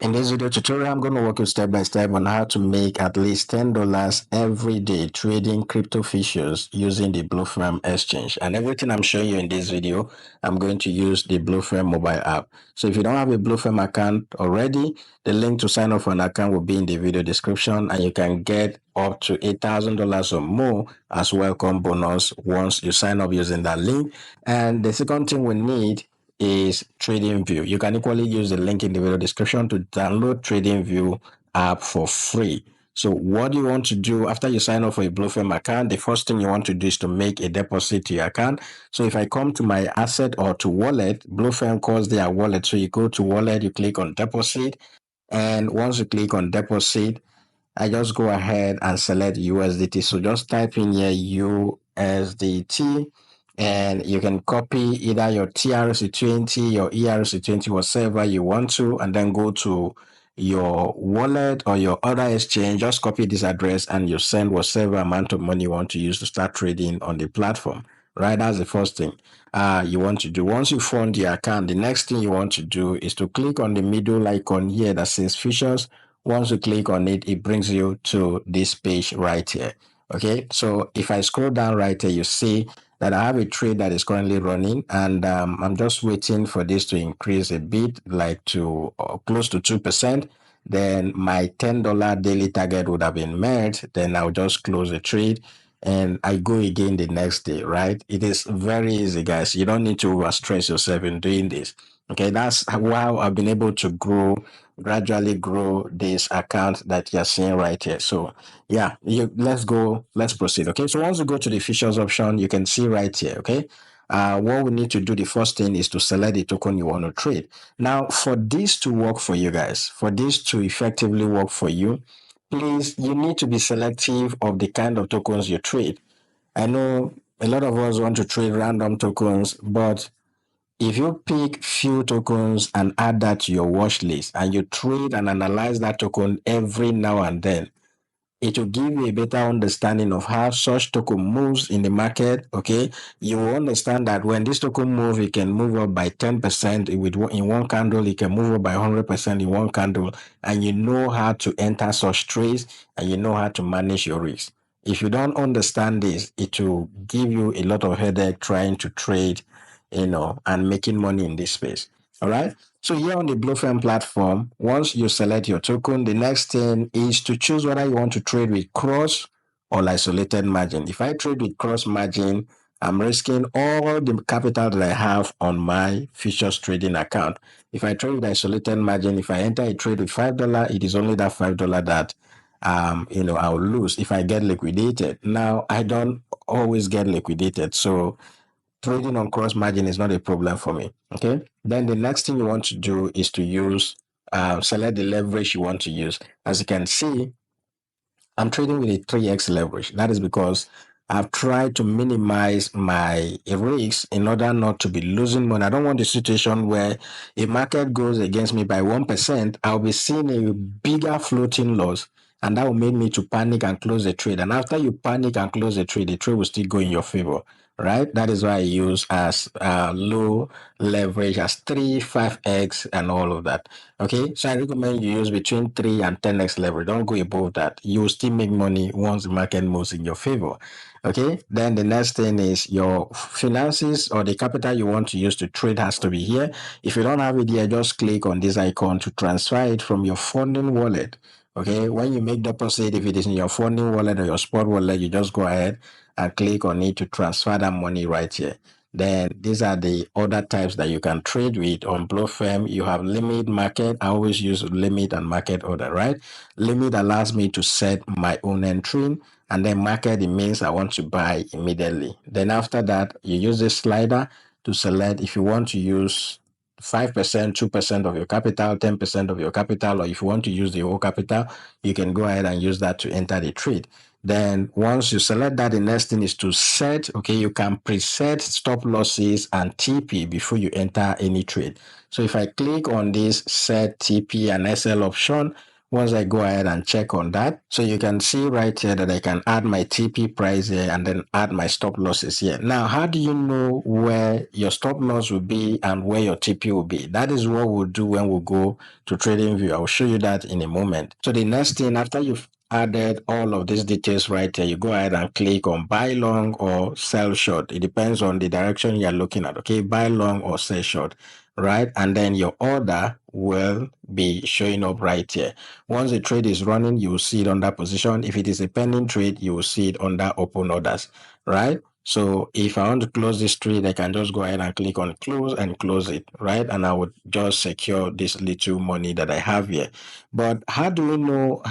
In this video tutorial, I'm going to walk you step by step on how to make at least $10 every day trading crypto futures using the Blofin exchange. And everything I'm showing you in this video, I'm going to use the Blofin mobile app. So if you don't have a Blofin account already, the link to sign up for an account will be in the video description, and you can get up to $8,000 or more as welcome bonus once you sign up using that link. And the second thing we need is TradingView. You can equally use the link in the video description to download TradingView app for free. So what you want to do after you sign up for a Blofin account, the first thing you want to do is to make a deposit to your account. So if I come to my asset or to wallet, Blofin calls their wallet. So you go to wallet, you click on deposit, and once you click on deposit, I just go ahead and select USDT. So just type in here USDT, and you can copy either your 𝗕𝗏𝗀, your 𝗂𝗏𝗀, whatever you want to, and then go to your wallet or your other exchange. Just copy this address and you send whatever amount of money you want to use to start trading on the platform. Right, that's the first thing you want to do. Once you fund your account, the next thing you want to do is to click on the middle icon here that says futures. Once you click on it, it brings you to this page right here. Okay, so if I scroll down right here, you see that I have a trade that is currently running, and I'm just waiting for this to increase a bit, like to close to 2%. Then my $10 daily target would have been met. Then I'll just close the trade and I go again the next day, right? It is very easy, guys. You don't need to overstress yourself in doing this. Okay, that's how I've been able to gradually grow this account that you're seeing right here. So yeah, let's proceed. Okay, so once you go to the futures option, you can see right here. Okay, what we need to do, the first thing is to select the token you want to trade. Now, for this to work for you guys, for this to effectively work for you, please, you need to be selective of the kind of tokens you trade. I know a lot of us want to trade random tokens, but if you pick few tokens and add that to your watch list and you trade and analyze that token every now and then, it will give you a better understanding of how such token moves in the market. Okay, you will understand that when this token moves, it can move up by 10% in one candle, it can move up by 100% in one candle, and you know how to enter such trades and you know how to manage your risk. If you don't understand this, it will give you a lot of headache trying to trade, and making money in this space. All right. So here on the Blofin platform, once you select your token, the next thing is to choose whether you want to trade with cross or isolated margin. If I trade with cross margin, I'm risking all the capital that I have on my futures trading account. If I trade with isolated margin, if I enter a trade with $5, it is only that $5 that I'll lose if I get liquidated. Now, I don't always get liquidated, so trading on cross margin is not a problem for me. Okay. Then the next thing you want to do is to use, select the leverage you want to use. As you can see, I'm trading with a 3x leverage. That is because I've tried to minimize my risks in order not to be losing money. I don't want a situation where a market goes against me by 1%, I'll be seeing a bigger floating loss, and that will make me to panic and close the trade. And after you panic and close the trade will still go in your favor, right? That is why I use as low leverage as 3, 5x and all of that. Okay, so I recommend you use between 3 and 10x leverage. Don't go above that. You will still make money once the market moves in your favor. Okay, then the next thing is your finances or the capital you want to use to trade has to be here. If you don't have it here, just click on this icon to transfer it from your funding wallet. Okay, when you make deposit, if it is in your funding wallet or your spot wallet, you just go ahead and click on it to transfer that money right here. Then these are the other types that you can trade with on Blofin. You have limit, market. I always use limit and market order, right? Limit allows me to set my own entry, and then market, it means I want to buy immediately. Then after that, you use this slider to select if you want to use 5%, 2% of your capital, 10% of your capital, or if you want to use the whole capital, you can go ahead and use that to enter the trade. Then once you select that, the next thing is to set, okay, you can preset stop losses and TP before you enter any trade. So if I click on this set TP and SL option, Once I go ahead and check on that, so you can see right here that I can add my TP price here and then add my stop losses here. Now, how do you know where your stop loss will be and where your TP will be? That is what we'll do when we go to TradingView. I'll show you that in a moment. So the next thing, after you've added all of these details right here, you go ahead and click on buy long or sell short. It depends on the direction you're looking at. Okay, buy long or sell short, right? And then your order will be showing up right here. Once the trade is running, you will see it under position. If it is a pending trade, you will see it under open orders, right? So if I want to close this trade, I can just go ahead and click on close and close it, right? And I would just secure this little money that I have here. But how do we know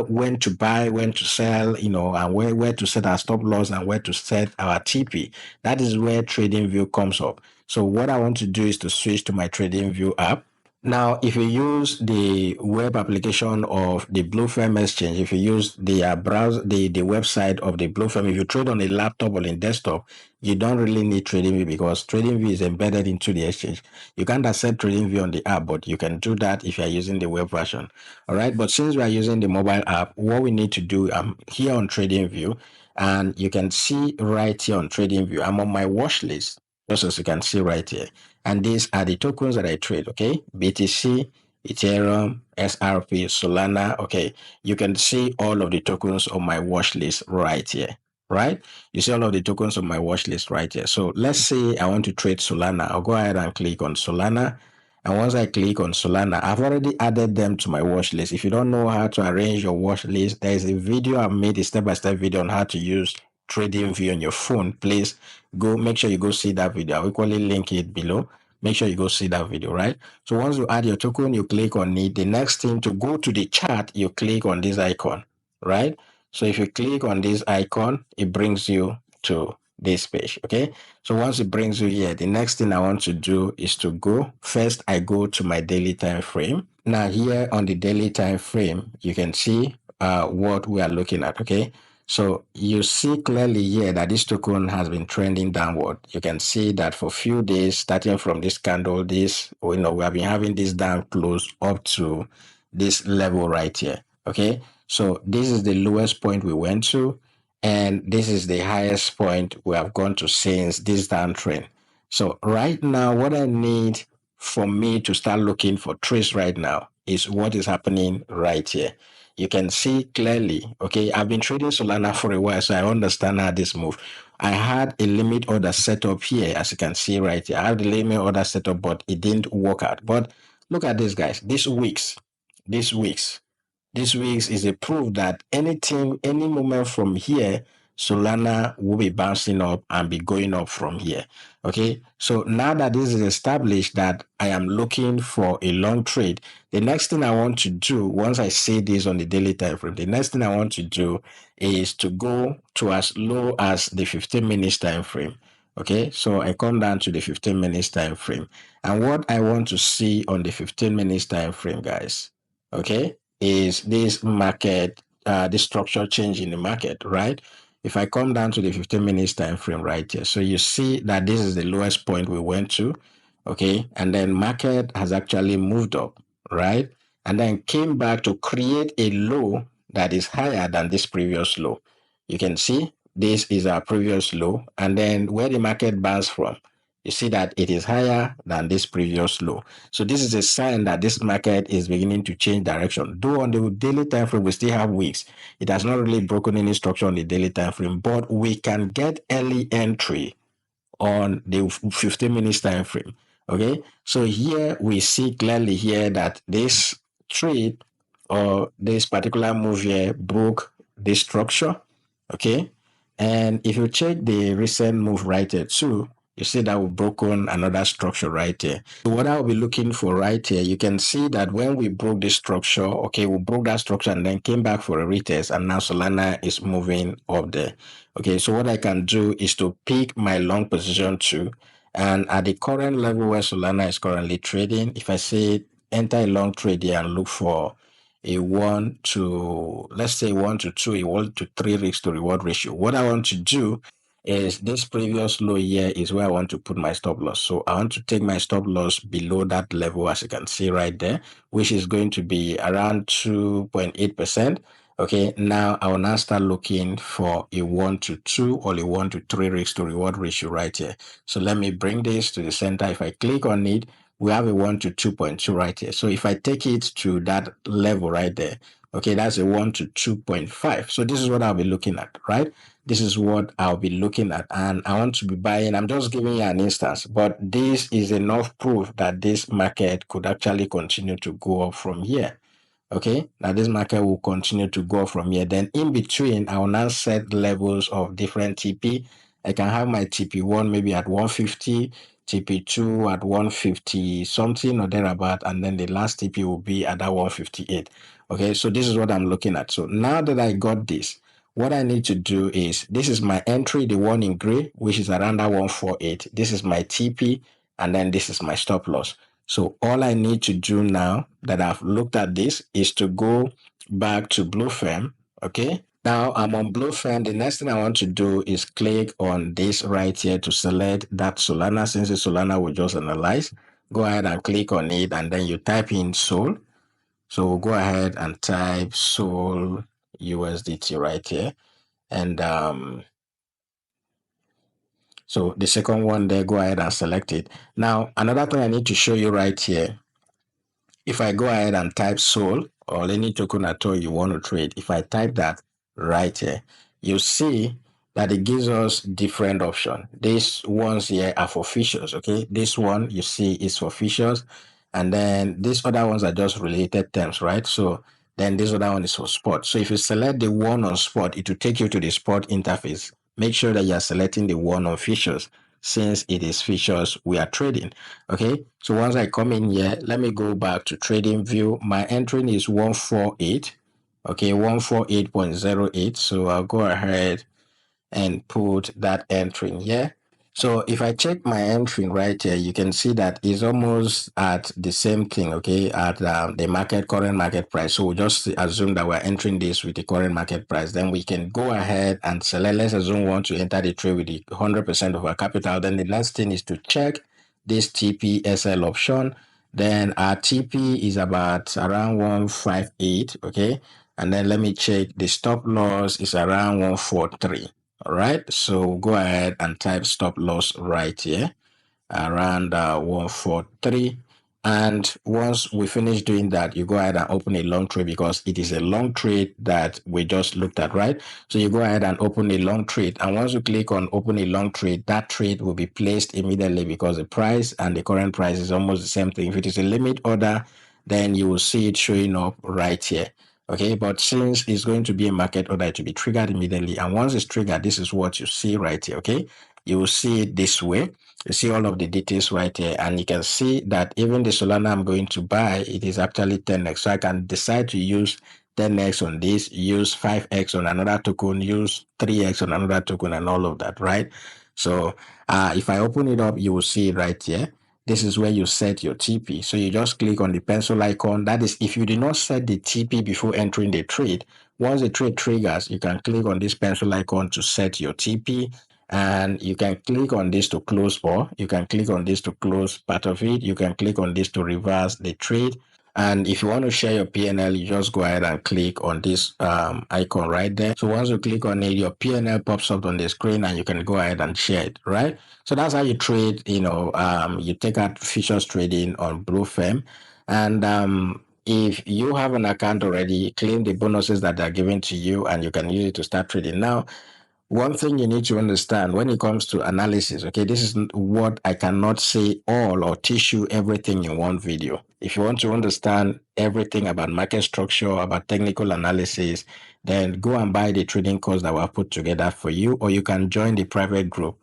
when to buy, when to sell, and where to set our stop loss and where to set our TP? That is where TradingView comes up. So what I want to do is to switch to my TradingView app. Now, if you use the web application of the Blofin exchange, if you use the browser, the website of the Blofin, if you trade on a laptop or in desktop, you don't really need TradingView because TradingView is embedded into the exchange. You can't accept TradingView on the app, but you can do that if you're using the web version. All right. But since we are using the mobile app, what we need to do, I'm here on TradingView, and you can see right here on TradingView, I'm on my watch list, just as you can see right here. And these are the tokens that I trade, okay? BTC, Ethereum, XRP, Solana, okay? You can see all of the tokens on my watch list right here, right? You see all of the tokens on my watch list right here. So let's say I want to trade Solana. I'll go ahead and click on Solana. And once I click on Solana, I've already added them to my watch list. If you don't know how to arrange your watch list, there is a video I've made, a step-by-step video on how to use TradingView on your phone. Please go, make sure you go see that video. I'll equally link it below. Make sure you go see that video, right? So once you add your token, you click on it. The next thing, to go to the chart, you click on this icon, right? So if you click on this icon, it brings you to this page, okay? So once it brings you here, the next thing I want to do is to go. First, I go to my daily time frame. Now here on the daily time frame, you can see what we are looking at, okay? So you see clearly here that this token has been trending downward. You can see that for a few days, starting from this candle, we have been having this down close up to this level right here. Okay, so this is the lowest point we went to, and this is the highest point we have gone to since this downtrend. So right now, what I need for me to start looking for trades right now is what is happening right here. You can see clearly, okay, I've been trading Solana for a while, so I understand how this moves. I had a limit order set up here, as you can see right here. I have the limit order set up, but it didn't work out. But look at this, guys. This week's is a proof that any moment from here, Solana will be bouncing up and be going up from here. Okay, so now that this is established that I am looking for a long trade, the next thing I want to do, once I see this on the daily time frame, the next thing I want to do is to go to as low as the 15 minutes time frame. Okay, so I come down to the 15 minutes time frame, and what I want to see on the 15 minutes time frame, guys, okay, is this market, this structure change in the market, right? If I come down to the 15 minutes time frame right here, so you see that this is the lowest point we went to, okay, and then market has actually moved up, right, and then came back to create a low that is higher than this previous low. You can see this is our previous low, and then where the market bounced from, you see that it is higher than this previous low. So this is a sign that this market is beginning to change direction. Though on the daily time frame, we still have weeks. It has not really broken any structure on the daily time frame, but we can get early entry on the 15 minutes time frame. Okay, so here we see clearly here that this trade or this particular move here broke this structure. Okay, and if you check the recent move right here too, you see that we've broken another structure right here. So what I'll be looking for right here, you can see that when we broke this structure, okay, we broke that structure and then came back for a retest, and now Solana is moving up there. Okay, so what I can do is to pick my long position too, and at the current level where Solana is currently trading, if I say enter a long trade here and look for a 1 to, let's say 1 to 2, a 1 to 3 risk to reward ratio, what I want to do is this previous low here is where I want to put my stop loss. So I want to take my stop loss below that level, as you can see right there, which is going to be around 2.8%. Okay, now I will now start looking for a 1-to-2 or a 1-to-3 risk to reward ratio right here. So let me bring this to the center. If I click on it, we have a 1-to-2.2 right here. So if I take it to that level right there, okay, that's a 1-to-2.5. So this is what I'll be looking at, right? This is what I'll be looking at, and I want to be buying. I'm just giving you an instance, but this is enough proof that this market could actually continue to go up from here. Okay, now this market will continue to go from here. Then in between, I will now set levels of different TP. I can have my TP1 maybe at 150, TP2 at 150 something or thereabout, and then the last TP will be at that 158. Okay, so this is what I'm looking at. So now that I got this, what I need to do is, this is my entry, the one in gray, which is around that 148. This is my TP, and then this is my stop loss. So all I need to do now that I've looked at this is to go back to Blofin. Okay, now I'm on Blofin. The next thing I want to do is click on this right here to select that Solana. Since the Solana we just analyze, go ahead and click on it, and then you type in Sol. So we'll go ahead and type Sol USDT right here, and so the second one there, go ahead and select it. Now another thing I need to show you right here, if I go ahead and type Sol or any token at all you want to trade, if I type that right here, you see that it gives us different options. These ones here are for futures, okay? This one you see is for futures, and then these other ones are just related terms, right? So then this other one is for spot. So if you select the one on spot, it will take you to the spot interface. Make sure that you are selecting the one on futures, since it is futures we are trading. Okay, so once I come in here, let me go back to trading view. My entry is 148. Okay, 148.08. So I'll go ahead and put that entry in here. So if I check my entry right here, you can see that it's almost at the same thing, okay, at the current market price. So we'll just assume that we're entering this with the current market price. Then we can go ahead and select. Let's assume we want to enter the trade with the 100% of our capital. Then the next thing is to check this TPSL option. Then our TP is about around 158, okay, and then let me check the stop loss is around 143. All right, so go ahead and type stop loss right here around 143. And once we finish doing that, you go ahead and open a long trade, because it is a long trade that we just looked at, right? So you go ahead and open a long trade, and once you click on open a long trade, that trade will be placed immediately, because the price and the current price is almost the same thing. If it is a limit order, then you will see it showing up right here. Okay, but since it's going to be a market order, it will be triggered immediately. And once it's triggered, this is what you see right here. Okay, you will see it this way. You see all of the details right here, and you can see that even the Solana I'm going to buy, it is actually 10x. So I can decide to use 10x on this, use 5x on another token, use 3x on another token, and all of that, right? So if I open it up, you will see it right here. This is where you set your TP. So you just click on the pencil icon. That is, if you did not set the TP before entering the trade, once the trade triggers, you can click on this pencil icon to set your TP. And you can click on this to close, or you can click on this to close part of it. You can click on this to reverse the trade. And if you want to share your PNL, you just go ahead and click on this icon right there. So once you click on it, your PNL pops up on the screen, and you can go ahead and share it, right? So that's how you trade, you take out futures trading on Blofin. And if you have an account already, claim the bonuses that are given to you, and you can use it to start trading. Now, one thing you need to understand when it comes to analysis, okay, this is what I cannot say all or teach you everything in one video. If you want to understand everything about market structure, about technical analysis, then go and buy the trading course that we have put together for you, or you can join the private group.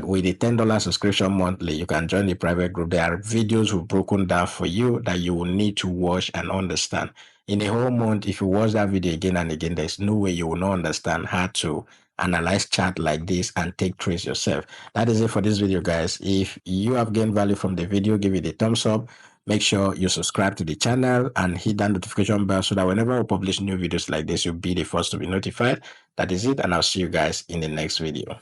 With the $10 subscription monthly, you can join the private group. There are videos we've broken down for you that you will need to watch and understand. In a whole month, if you watch that video again and again, there's no way you will not understand how to analyze chart like this and take trades yourself. That is it for this video, guys. If you have gained value from the video, give it a thumbs up. Make sure you subscribe to the channel and hit that notification bell so that whenever we publish new videos like this, you'll be the first to be notified. That is it, and I'll see you guys in the next video.